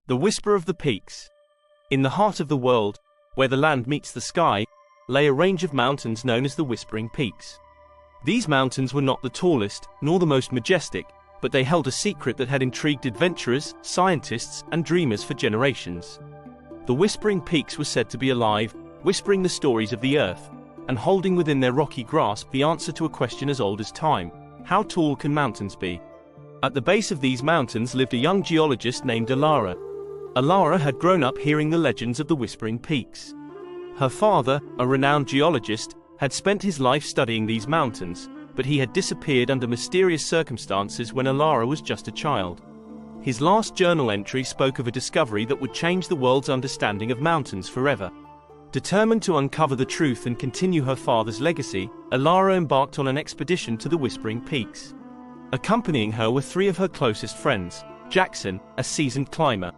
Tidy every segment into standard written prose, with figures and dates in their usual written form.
The Whisper of the Peaks. In the heart of the world, where the land meets the sky, lay a range of mountains known as the Whispering Peaks. These mountains were not the tallest, nor the most majestic, but they held a secret that had intrigued adventurers, scientists, and dreamers for generations. The Whispering Peaks were said to be alive, whispering the stories of the earth, and holding within their rocky grasp the answer to a question as old as time: how tall can mountains be? At the base of these mountains lived a young geologist named Elara. Elara had grown up hearing the legends of the Whispering Peaks. Her father, a renowned geologist, had spent his life studying these mountains, but he had disappeared under mysterious circumstances when Elara was just a child. His last journal entry spoke of a discovery that would change the world's understanding of mountains forever. Determined to uncover the truth and continue her father's legacy, Elara embarked on an expedition to the Whispering Peaks. Accompanying her were three of her closest friends: Jaxon, a seasoned climber;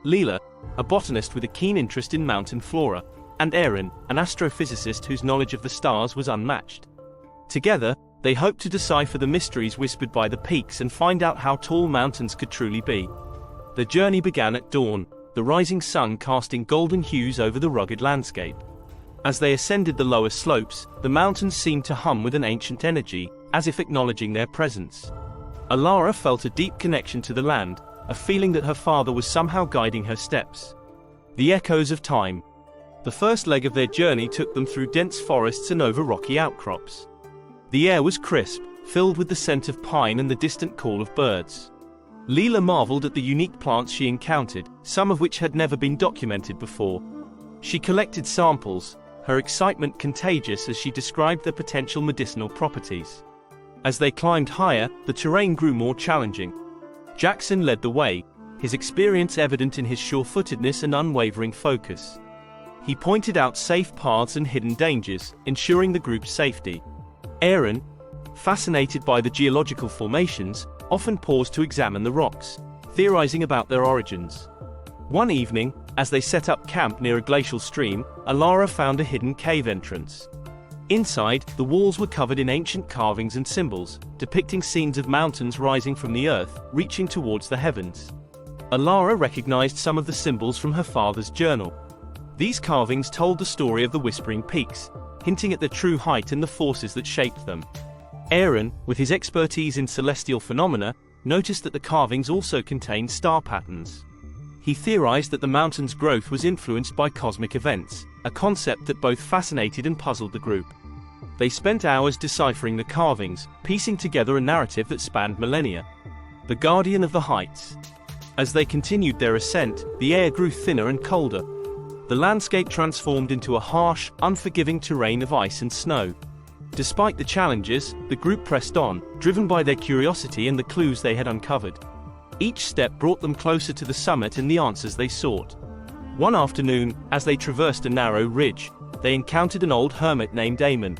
Lila, a botanist with a keen interest in mountain flora; and Arin, an astrophysicist whose knowledge of the stars was unmatched. Together, they hoped to decipher the mysteries whispered by the peaks and find out how tall mountains could truly be. The journey began at dawn, the rising sun casting golden hues over the rugged landscape. As they ascended the lower slopes, the mountains seemed to hum with an ancient energy, as if acknowledging their presence. Elara felt a deep connection to the land, a feeling that her father was somehow guiding her steps. The echoes of time. The first leg of their journey took them through dense forests and over rocky outcrops. The air was crisp, filled with the scent of pine and the distant call of birds. Lila marveled at the unique plants she encountered, some of which had never been documented before. She collected samples, her excitement contagious as she described their potential medicinal properties. As they climbed higher, the terrain grew more challenging. Jaxon led the way, his experience evident in his sure-footedness and unwavering focus. He pointed out safe paths and hidden dangers, ensuring the group's safety. Arin, fascinated by the geological formations, often paused to examine the rocks, theorizing about their origins. One evening, as they set up camp near a glacial stream, Elara found a hidden cave entrance. Inside, the walls were covered in ancient carvings and symbols, depicting scenes of mountains rising from the earth, reaching towards the heavens. Elara recognized some of the symbols from her father's journal. These carvings told the story of the Whispering Peaks, hinting at their true height and the forces that shaped them. Arin, with his expertise in celestial phenomena, noticed that the carvings also contained star patterns. He theorized that the mountain's growth was influenced by cosmic events, a concept that both fascinated and puzzled the group. They spent hours deciphering the carvings, piecing together a narrative that spanned millennia. The Guardian of the Heights. As they continued their ascent, the air grew thinner and colder. The landscape transformed into a harsh, unforgiving terrain of ice and snow. Despite the challenges, the group pressed on, driven by their curiosity and the clues they had uncovered. Each step brought them closer to the summit and the answers they sought. One afternoon, as they traversed a narrow ridge, they encountered an old hermit named Eamon.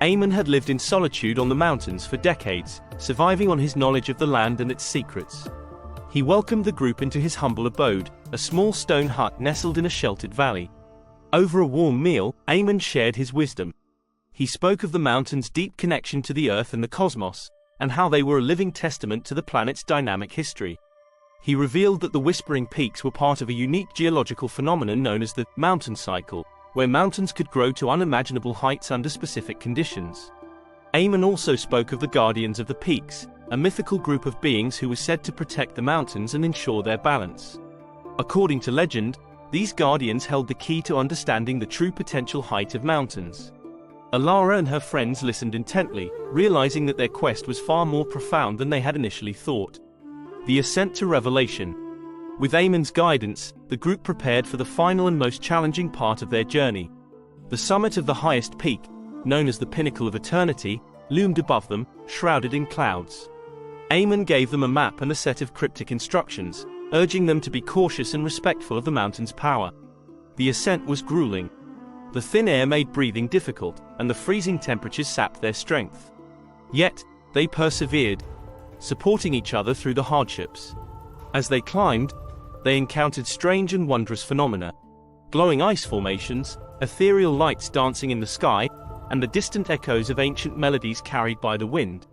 Eamon had lived in solitude on the mountains for decades, surviving on his knowledge of the land and its secrets. He welcomed the group into his humble abode, a small stone hut nestled in a sheltered valley. Over a warm meal, Eamon shared his wisdom. He spoke of the mountain's deep connection to the earth and the cosmos, and how they were a living testament to the planet's dynamic history. He revealed that the Whispering Peaks were part of a unique geological phenomenon known as the mountain cycle, where mountains could grow to unimaginable heights under specific conditions. Eamon also spoke of the Guardians of the Peaks, a mythical group of beings who were said to protect the mountains and ensure their balance. According to legend, these guardians held the key to understanding the true potential height of mountains. Elara and her friends listened intently, realizing that their quest was far more profound than they had initially thought. The ascent to revelation. With Eamon's guidance, the group prepared for the final and most challenging part of their journey. The summit of the highest peak, known as the Pinnacle of Eternity, loomed above them, shrouded in clouds. Eamon gave them a map and a set of cryptic instructions, urging them to be cautious and respectful of the mountain's power. The ascent was grueling. The thin air made breathing difficult, and the freezing temperatures sapped their strength. Yet, they persevered, supporting each other through the hardships. As they climbed, they encountered strange and wondrous phenomena: glowing ice formations, ethereal lights dancing in the sky, and the distant echoes of ancient melodies carried by the wind.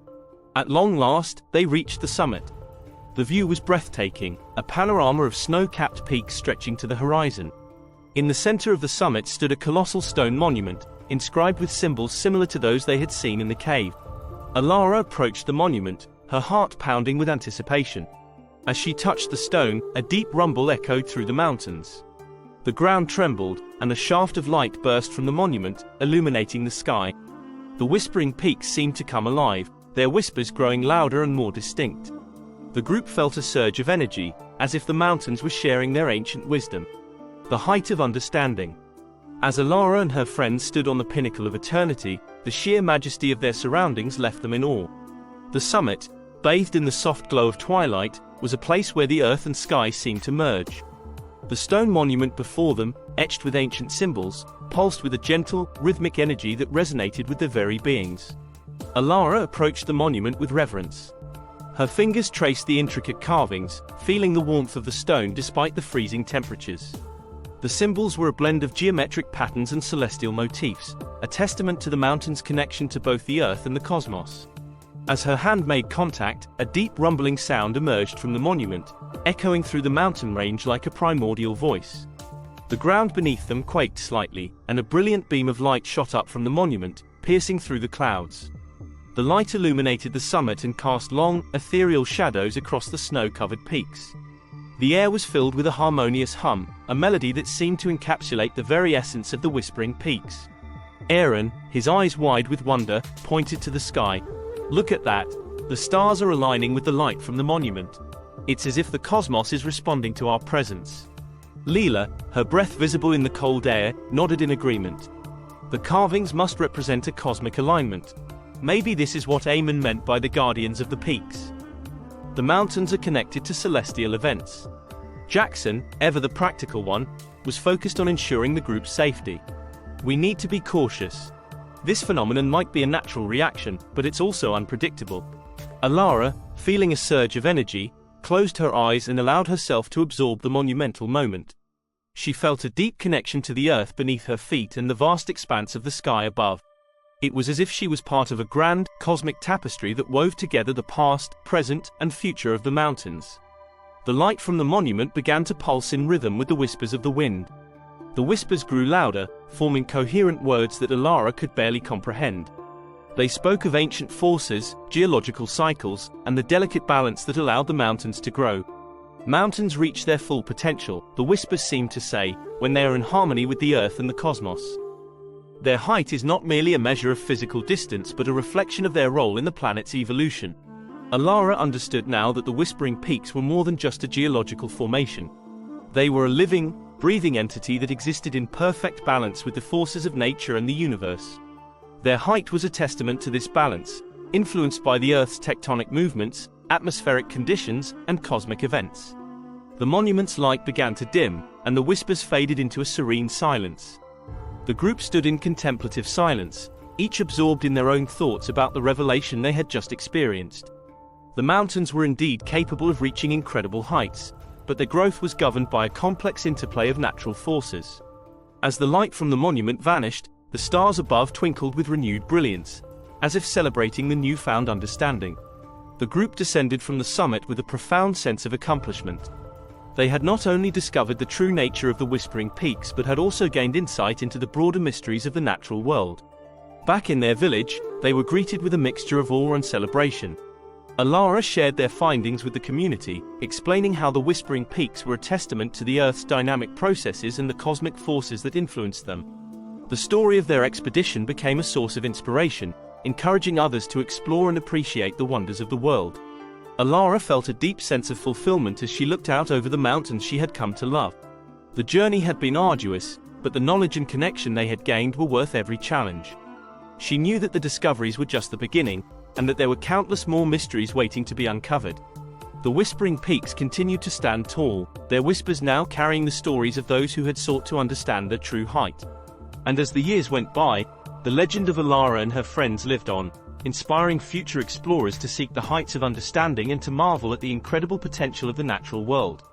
At long last, they reached the summit. The view was breathtaking, a panorama of snow-capped peaks stretching to the horizon. In the center of the summit stood a colossal stone monument, inscribed with symbols similar to those they had seen in the cave. Elara approached the monument, her heart pounding with anticipation. As she touched the stone, a deep rumble echoed through the mountains. The ground trembled, and a shaft of light burst from the monument, illuminating the sky. The whispering peaks seemed to come alive, their whispers growing louder and more distinct. The group felt a surge of energy, as if the mountains were sharing their ancient wisdom. The height of understanding. As Elara and her friends stood on the pinnacle of eternity, the sheer majesty of their surroundings left them in awe. The summit, bathed in the soft glow of twilight, was a place where the earth and sky seemed to merge. The stone monument before them, etched with ancient symbols, pulsed with a gentle, rhythmic energy that resonated with their very beings. Elara approached the monument with reverence. Her fingers traced the intricate carvings, feeling the warmth of the stone despite the freezing temperatures. The symbols were a blend of geometric patterns and celestial motifs, a testament to the mountain's connection to both the earth and the cosmos. As her hand made contact, a deep rumbling sound emerged from the monument, echoing through the mountain range like a primordial voice. The ground beneath them quaked slightly, and a brilliant beam of light shot up from the monument, piercing through the clouds. The light illuminated the summit and cast long, ethereal shadows across the snow-covered peaks. The air was filled with a harmonious hum, a melody that seemed to encapsulate the very essence of the whispering peaks. Arin, his eyes wide with wonder, pointed to the sky. "Look at that! The stars are aligning with the light from the monument. It's as if the cosmos is responding to our presence." Lila, her breath visible in the cold air, nodded in agreement. The carvings must represent a cosmic alignment. Maybe this is what Eamon meant by the guardians of the peaks. The mountains are connected to celestial events. Jaxon, ever the practical one, was focused on ensuring the group's safety. "We need to be cautious. This phenomenon might be a natural reaction, but it's also unpredictable." Elara, feeling a surge of energy, closed her eyes and allowed herself to absorb the monumental moment. She felt a deep connection to the earth beneath her feet and the vast expanse of the sky above. It was as if she was part of a grand, cosmic tapestry that wove together the past, present, and future of the mountains. The light from the monument began to pulse in rhythm with the whispers of the wind. The whispers grew louder, forming coherent words that Elara could barely comprehend. They spoke of ancient forces, geological cycles, and the delicate balance that allowed the mountains to grow. Mountains reach their full potential, the whispers seemed to say, when they are in harmony with the earth and the cosmos. Their height is not merely a measure of physical distance but a reflection of their role in the planet's evolution. Elara understood now that the whispering peaks were more than just a geological formation. They were a living, breathing entity that existed in perfect balance with the forces of nature and the universe. Their height was a testament to this balance, influenced by the Earth's tectonic movements, atmospheric conditions, and cosmic events. The monument's light began to dim, and the whispers faded into a serene silence. The group stood in contemplative silence, each absorbed in their own thoughts about the revelation they had just experienced. The mountains were indeed capable of reaching incredible heights, but their growth was governed by a complex interplay of natural forces. As the light from the monument vanished, the stars above twinkled with renewed brilliance, as if celebrating the newfound understanding. The group descended from the summit with a profound sense of accomplishment. They had not only discovered the true nature of the whispering peaks but had also gained insight into the broader mysteries of the natural world. Back in their village, they were greeted with a mixture of awe and celebration. Elara shared their findings with the community, explaining how the whispering peaks were a testament to the Earth's dynamic processes and the cosmic forces that influenced them. The story of their expedition became a source of inspiration, encouraging others to explore and appreciate the wonders of the world. Elara felt a deep sense of fulfillment as she looked out over the mountains she had come to love. The journey had been arduous, but the knowledge and connection they had gained were worth every challenge. She knew that the discoveries were just the beginning, and that there were countless more mysteries waiting to be uncovered. The whispering peaks continued to stand tall, their whispers now carrying the stories of those who had sought to understand their true height. And as the years went by, the legend of Elara and her friends lived on, inspiring future explorers to seek the heights of understanding and to marvel at the incredible potential of the natural world.